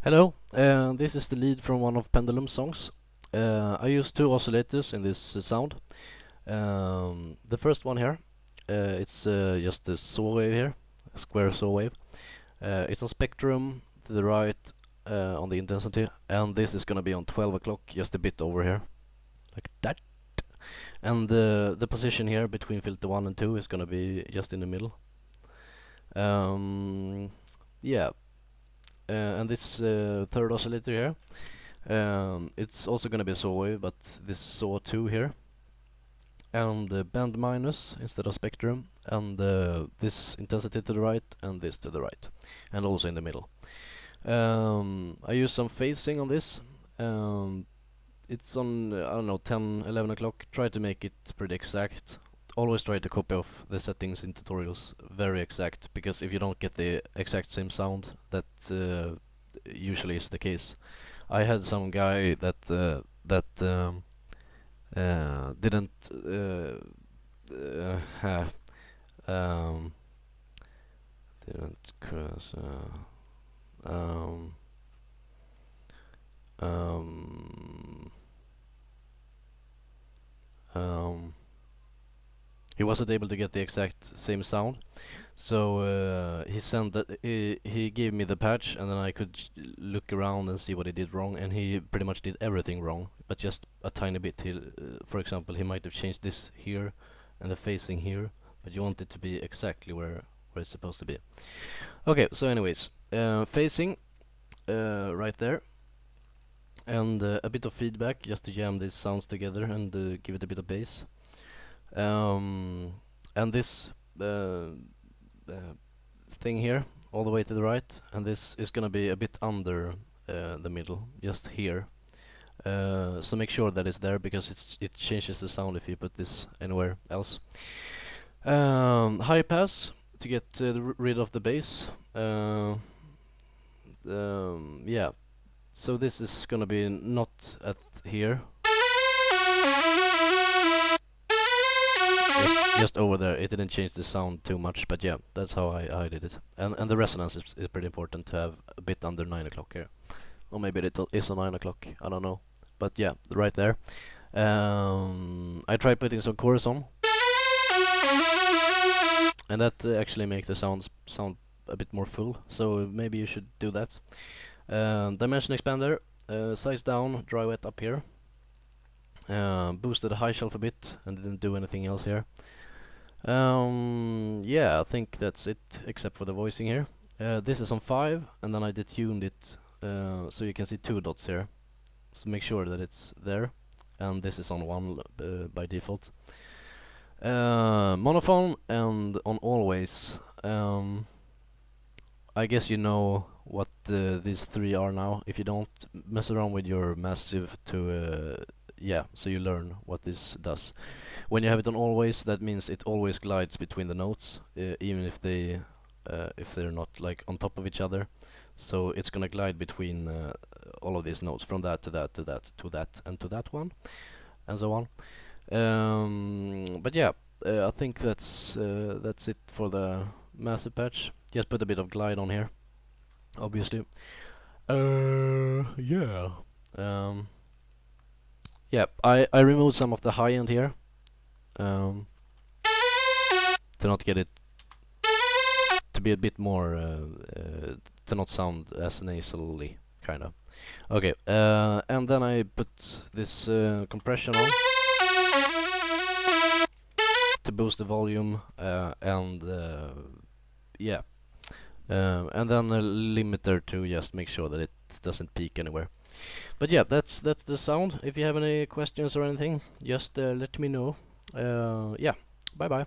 Hello, this is the lead from one of Pendulum's songs. I use two oscillators in this sound. The first one here, it's just a saw wave here, a square saw wave. It's on spectrum to the right on the intensity, and this is gonna be on 12 o'clock, just a bit over here, like that. And the position here between filter 1 and 2 is gonna be just in the middle. Yeah. And this third oscillator here, it's also gonna be a saw wave, but this saw 2 here, and band minus instead of spectrum, and this intensity to the right and this to the right, and also in the middle. I use some phasing on this. It's on, I don't know, 10, 11 o'clock. Try to make it pretty exact. Always try to copy off the settings in tutorials very exact, because if you don't get the exact same sound, that usually is the case. I had some guy that didn't have didn't cross he wasn't able to get the exact same sound, so he sent that he gave me the patch, and then I could look around and see what he did wrong, and he pretty much did everything wrong, but just a tiny bit. For example, he might have changed this here and the phasing here, but you want it to be exactly where it's supposed to be. Okay, so anyways, phasing right there, and a bit of feedback just to jam these sounds together and give it a bit of bass. And this thing here all the way to the right, and this is gonna be a bit under the middle, just here. So make sure that it's there, because it changes the sound if you put this anywhere else. High pass to get rid of the bass. Yeah, so this is gonna be not at here, just over there. It didn't change the sound too much, but yeah, that's how I did it. And the resonance is pretty important to have a bit under 9 o'clock here, or maybe it is on 9 o'clock, I don't know, but yeah, right there. I tried putting some chorus on, and that actually make the sound a bit more full, so maybe you should do that. Dimension expander, size down, dry wet up here. Boosted the high shelf a bit and didn't do anything else here. Yeah, I think that's it, except for the voicing here. This is on 5, and then I detuned it so you can see 2 dots here, so make sure that it's there. And this is on 1 by default. Monophone and on always. I guess you know what these 3 are now. If you don't, mess around with your massive to yeah, so you learn what this does. When you have it on always, that means it always glides between the notes, even if they're not like on top of each other. So it's gonna glide between all of these notes, from that to that to that to that and to that one, and so on. But yeah, I think that's it for the massive patch. Just put a bit of glide on here, obviously. Yeah. Yeah, I removed some of the high end here to not get it to be a bit more to not sound as nasally, kinda. Okay, and then I put this compression on to boost the volume, and yeah, and then a limiter to just make sure that it doesn't peak anywhere. But yeah, that's the sound. If you have any questions or anything, just let me know. Yeah, bye bye.